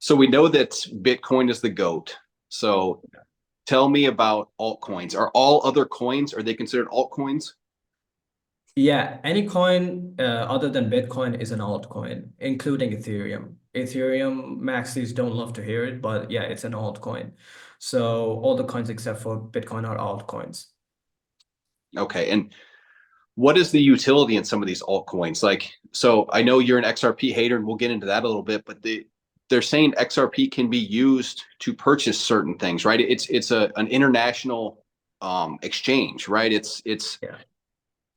So we know that Bitcoin is the GOAT. So tell me about altcoins. Are all other coins, are they considered altcoins? Yeah, any coin other than Bitcoin is an altcoin, including Ethereum. Ethereum maxis don't love to hear it, but yeah, it's an altcoin. So all the coins except for Bitcoin are altcoins. Okay. And what is the utility in some of these altcoins? Like, so I know you're an XRP hater, and we'll get into that a little bit, but they're saying XRP can be used to purchase certain things, right? It's an international exchange, right? It's Yeah.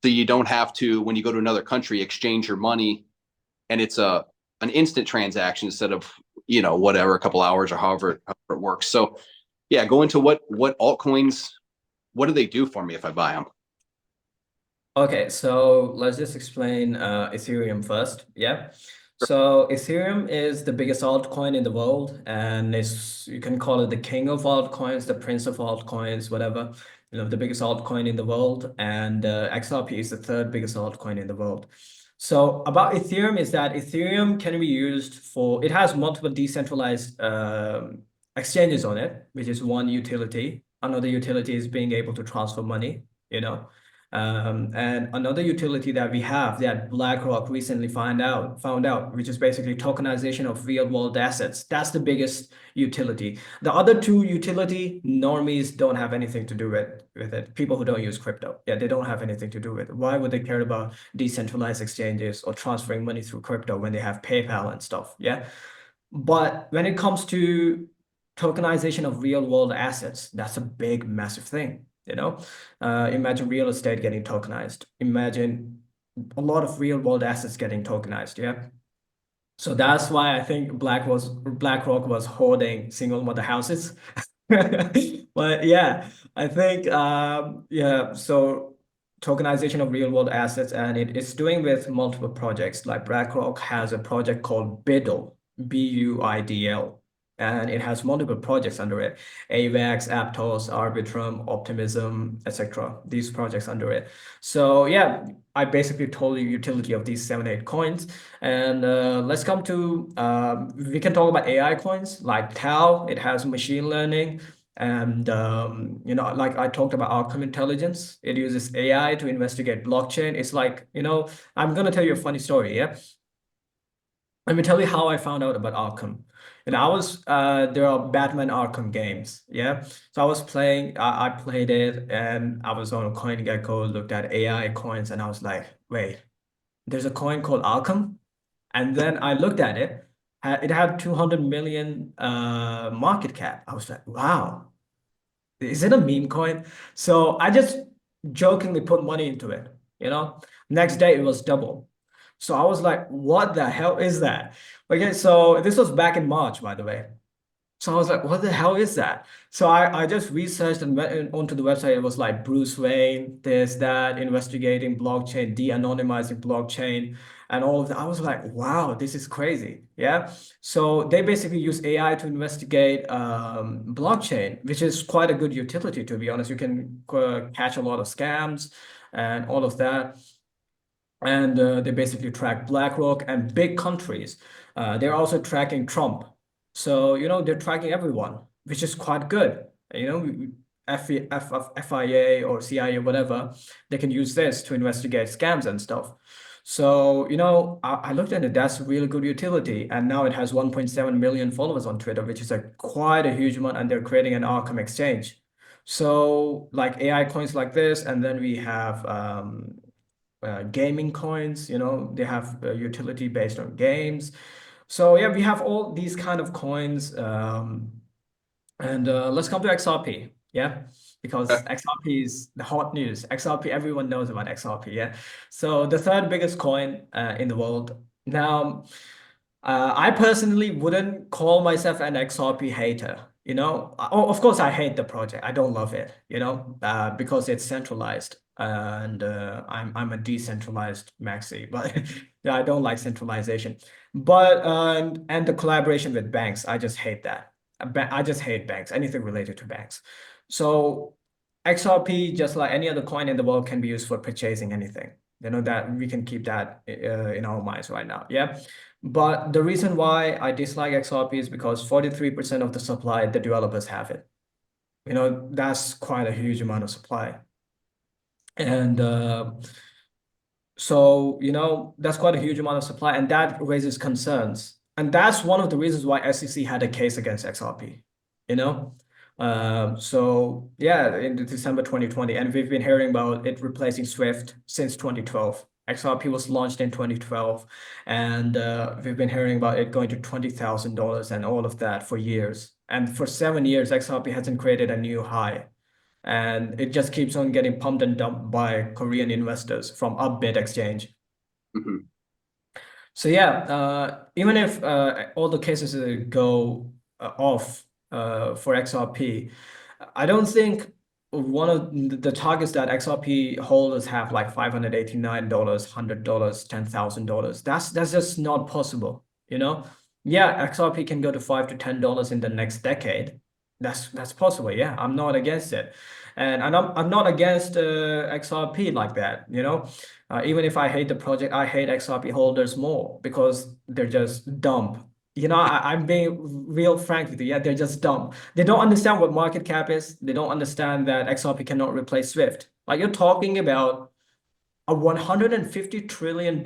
so you don't have to, when you go to another country, exchange your money, and it's an instant transaction instead of, whatever, a couple hours or however it works. So yeah, go into what altcoins, what do they do for me if I buy them? Okay, so let's just explain Ethereum first. Yeah. So Ethereum is the biggest altcoin in the world, and it's you can call it the king of altcoins, the prince of altcoins, whatever. The biggest altcoin in the world, and XRP is the third biggest altcoin in the world. So about Ethereum is that Ethereum can be used for it has multiple decentralized exchanges on it, which is one utility. Another utility is being able to transfer money, you know. And another utility that we have that BlackRock recently found out, which is basically tokenization of real world assets. That's the biggest utility. The other two utility normies don't have anything to do with it. People who don't use crypto, yeah, they don't have anything to do with it. Why would they care about decentralized exchanges or transferring money through crypto when they have PayPal and stuff? Yeah. But when it comes to tokenization of real world assets, that's a big, massive thing. Imagine real estate getting tokenized. Imagine a lot of real world assets getting tokenized. Yeah. So that's why I think BlackRock was hoarding single mother houses. But yeah, I think yeah, so tokenization of real world assets, and it's doing with multiple projects. Like BlackRock has a project called BUIDL, BUIDL, and it has multiple projects under it. AVAX, Aptos, Arbitrum, Optimism, etc. These projects under it. So yeah, I basically told you utility of these 7, 8 coins. And let's come to we can talk about AI coins like Tau. It has machine learning, and like I talked about Outcome Intelligence. It uses AI to investigate blockchain. It's like, I'm gonna tell you a funny story. Yeah, let me tell you how I found out about Arkham. And I was there are Batman Arkham games, yeah. So I was playing, I played it, and I was on CoinGecko, looked at AI coins, and I was like, wait, there's a coin called Arkham. And then I looked at it. It had 200 million market cap. I was like, wow, is it a meme coin? So I just jokingly put money into it, you know. Next day it was double. So I was like, what the hell is that? Okay, so this was back in March, by the way. So I was like, what the hell is that? So I just researched and went onto the website. It was like Bruce Wayne, this, that, investigating blockchain, de-anonymizing blockchain, and all of that. I was like, wow, this is crazy. Yeah. So they basically use AI to investigate blockchain, which is quite a good utility, to be honest. You can catch a lot of scams and all of that. And they basically track BlackRock and big countries. They're also tracking Trump. So, they're tracking everyone, which is quite good. FIA or CIA, whatever, they can use this to investigate scams and stuff. So, I looked at it, that's a really good utility. And now it has 1.7 million followers on Twitter, which is quite a huge amount. And they're creating an Arkham exchange. So, like AI coins like this, and then we have gaming coins, they have utility based on games. So yeah, we have all these kind of coins. And let's come to XRP. Yeah, because XRP is the hot news. XRP, everyone knows about XRP. Yeah. So the third biggest coin in the world. Now, I personally wouldn't call myself an XRP hater. Of course, I hate the project. I don't love it, because it's centralized, and I'm a decentralized maxi, but yeah, I don't like centralization. But and the collaboration with banks, I just hate that. I just hate banks, anything related to banks. So XRP, just like any other coin in the world, can be used for purchasing anything. You know, that we can keep that in our minds right now. Yeah. But the reason why I dislike XRP is because 43% of the supply, the developers have it. You know, that's quite a huge amount of supply. And so, you know, that's quite a huge amount of supply, and that raises concerns. And that's one of the reasons why SEC had a case against XRP, you know? So yeah, in December 2020, and we've been hearing about it replacing Swift since 2012. XRP was launched in 2012, and we've been hearing about it going to $20,000 and all of that for years. And for 7 years, XRP hasn't created a new high, and it just keeps on getting pumped and dumped by Korean investors from Upbit exchange. Mhm. So yeah, even if all the cases go off for XRP, I don't think one of the targets that XRP holders have, like $589, $100, $10,000. That's just not possible. You know, yeah, XRP can go to $5 to $10 in the next decade. That's possible. Yeah, I'm not against it, and I'm not against XRP like that. You know. Even if I hate the project, I hate XRP holders more because they're just dumb. You know, I'm being real frank with you. Yeah, they're just dumb. They don't understand what market cap is. They don't understand that XRP cannot replace Swift. Like, you're talking about a $150 trillion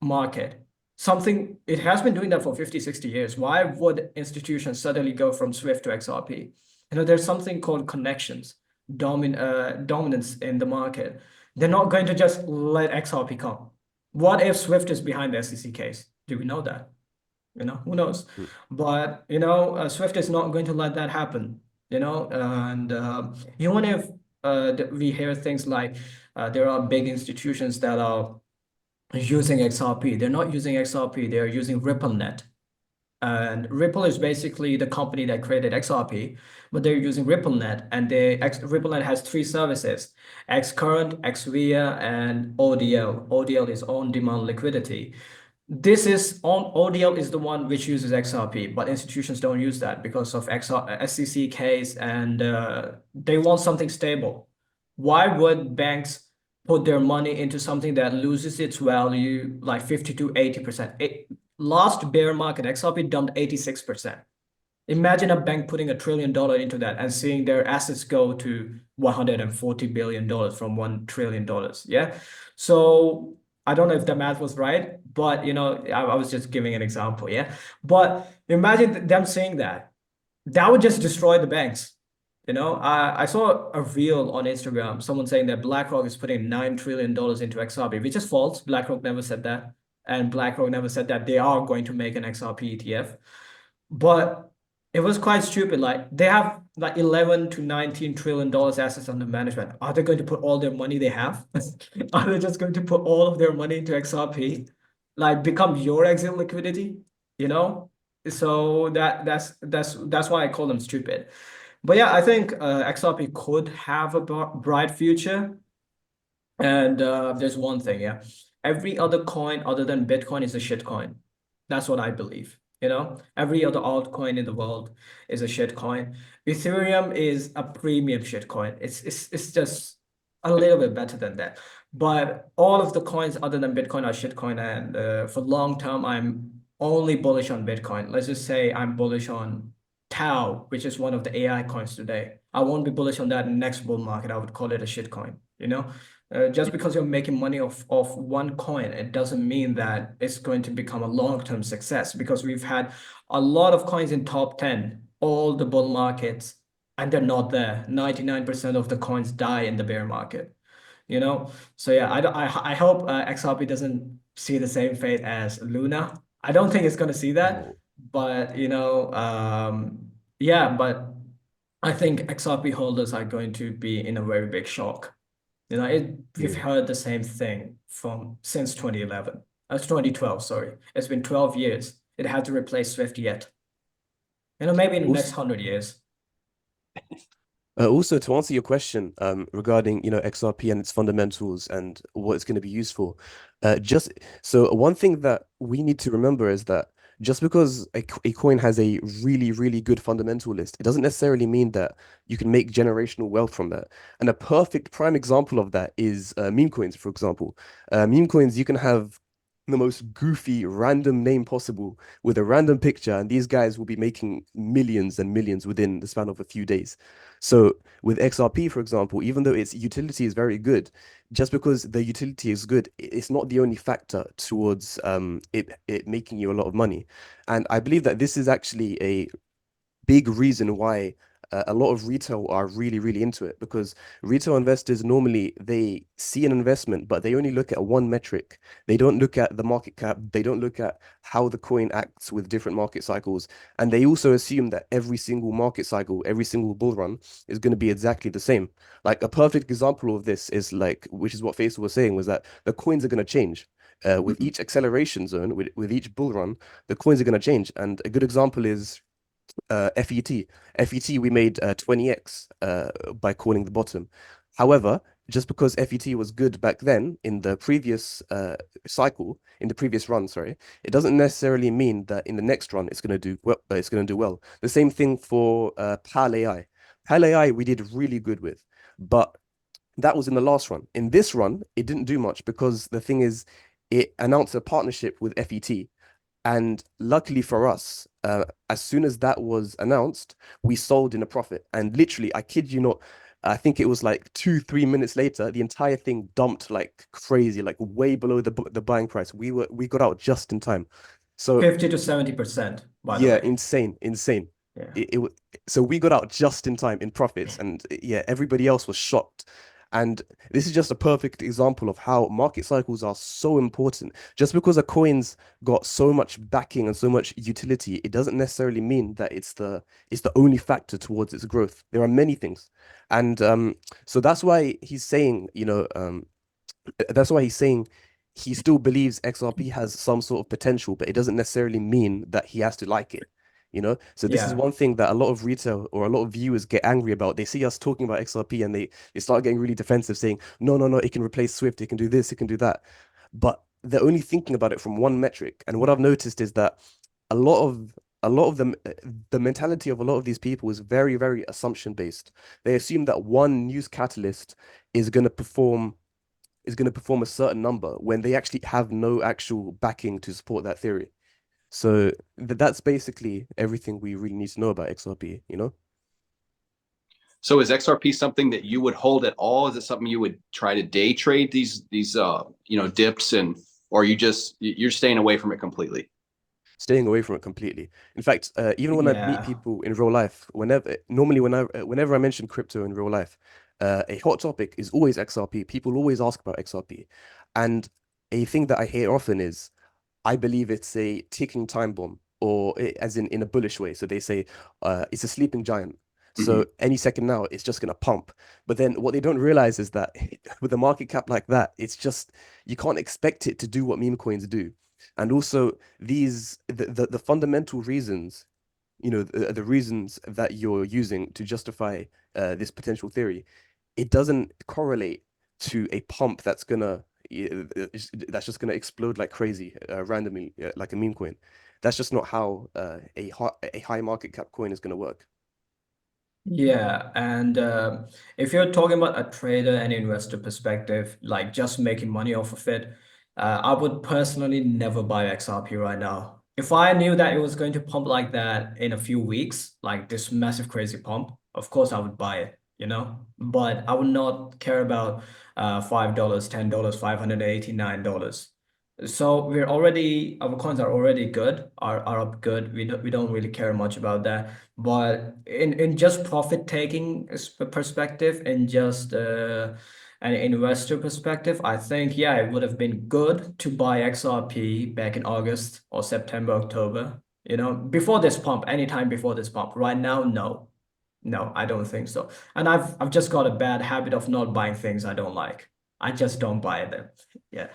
market. Something, it has been doing that for 50, 60 years. Why would institutions suddenly go from Swift to XRP? You know, there's something called connections, dominance in the market. They're not going to just let XRP come. What if Swift is behind the SEC case? Do we know that? You know, who knows? Mm. But, you know, Swift is not going to let that happen, you know? And even if we hear things like there are big institutions that are using XRP. They're not using XRP, they're using RippleNet. And Ripple is basically the company that created XRP, but they're using RippleNet. And RippleNet has three services: Xcurrent, XVIA, and ODL. ODL is on demand liquidity. This is on ODL is the one which uses XRP, but institutions don't use that because of SEC case, and they want something stable. Why would banks put their money into something that loses its value like 50 to 80%? Last bear market, XRP dumped 86%. Imagine a bank putting $1 trillion into that and seeing their assets go to $140 billion from $1 trillion. Yeah. So I don't know if the math was right, but you know, I was just giving an example. Yeah. But imagine them saying that. That would just destroy the banks. You know, I saw a reel on Instagram, someone saying that BlackRock is putting $9 trillion into XRP, which is false. BlackRock never said that. And BlackRock never said that they are going to make an XRP ETF. But it was quite stupid. Like, they have like 11 to $19 trillion assets under management. Are they going to put all their money they have? Are they just going to put all of their money into XRP? Like, become your exit liquidity, you know? So that's why I call them stupid. But yeah, I think XRP could have a bright future. And there's one thing, yeah. Every other coin other than Bitcoin is a shit coin. That's what I believe. You know, every other altcoin in the world is a shit coin. Ethereum is a premium shit coin. It's just a little bit better than that. But all of the coins other than Bitcoin are shit coin. And for long term, I'm only bullish on Bitcoin. Let's just say I'm bullish on Tau, which is one of the AI coins today. I won't be bullish on that in the next bull market. I would call it a shit coin, you know? Just because you're making money off one coin, it doesn't mean that it's going to become a long-term success, because we've had a lot of coins in top 10, all the bull markets, and they're not there. 99% of the coins die in the bear market, you know? So yeah, I hope XRP doesn't see the same fate as Luna. I don't think it's going to see that, Oh, but you know, yeah, but I think XRP holders are going to be in a very big shock. You know, we've yeah. heard the same thing from since 2011. That's 2012, sorry. It's been 12 years. It had to replace Swift yet. You know, maybe in the next Also, 100 years. also to answer your question, regarding, XRP and its fundamentals and what it's going to be used for, just so one thing that we need to remember is that just because a coin has a really, really good fundamental list, it doesn't necessarily mean that you can make generational wealth from that. And a perfect prime example of that is meme coins, for example. Meme coins, you can have the most goofy, random name possible with a random picture, and these guys will be making millions and millions within the span of a few days. So with XRP, for example, even though its utility is very good, just because the utility is good, it's not the only factor towards it making you a lot of money. And I believe that this is actually a big reason why a lot of retail are really, really into it, because retail investors normally they see an investment, but they only look at one metric. They don't look at the market cap. They don't look at how the coin acts with different market cycles. And they also assume that every single market cycle, every single bull run is going to be exactly the same. Like a perfect example of this is like, which is what Faisal was saying, was that the coins are going to change. With each acceleration zone, with each bull run, the coins are going to change. And a good example is FET. FET, we made 20x by calling the bottom. However, just because FET was good back then in the previous cycle, in the previous run, sorry, it doesn't necessarily mean that in the next run it's going to do well. It's going to do well. The same thing for PAL AI. PAL AI we did really good with, but that was in the last run. In this run, it didn't do much because the thing is, it announced a partnership with FET. And luckily for us, as soon as that was announced, we sold in a profit. And literally, I kid you not, I think it was like 2, 3 minutes later, the entire thing dumped like crazy, like way below the buying price. We got out just in time. So 50 to 70%, by the yeah, way. insane, insane. Yeah. So we got out just in time in profits, and yeah, everybody else was shocked. And this is just a perfect example of how market cycles are so important. Just because a coin's got so much backing and so much utility, it doesn't necessarily mean that it's the only factor towards its growth. There are many things, and so that's why he's saying, that's why he's saying he still believes XRP has some sort of potential, but it doesn't necessarily mean that he has to like it. So this is Yeah. one thing that a lot of retail or a lot of viewers get angry about. They see us talking about XRP and they start getting really defensive, saying, no, no, no, it can replace Swift, it can do this, it can do that. But they're only thinking about it from one metric. And what I've noticed is that a lot of them, the mentality of a lot of these people is very, very assumption based. They assume that one news catalyst is going to perform a certain number when they actually have no actual backing to support that theory. So that's basically everything we really need to know about XRP. So is XRP something that you would hold at all? Is it something you would try to day trade these dips, and or you're staying away from it completely? Staying away from it completely. In fact, even when I meet Yeah. people in real life, whenever I mention crypto in real life, a hot topic is always XRP. People always ask about XRP, and a thing that I hear often is, I believe it's a ticking time bomb, or as in a bullish way. So they say it's a sleeping giant. Hmm. So any second now, it's just gonna pump. But then what they don't realize is that with a market cap like that, it's just you can't expect it to do what meme coins do. And also the fundamental reasons, the reasons that you're using to justify this potential theory, it doesn't correlate to a pump that's just gonna explode like crazy randomly, like a meme coin. That's just not how a high market cap coin is gonna work. Yeah, and if you're talking about a trader and investor perspective, like just making money off of it, I would personally never buy XRP right now. If I knew that it was going to pump like that in a few weeks, like this massive crazy pump, of course I would buy it. But I would not care about $5, $10, $589. So our coins are already good, are up good. We don't really care much about that. But in just profit taking perspective and just an investor perspective, I think, yeah, it would have been good to buy XRP back in August or September, October, before this pump, anytime before this pump. Right now, no. No, I don't think so. And I've just got a bad habit of not buying things I don't like. I just don't buy them. Yeah.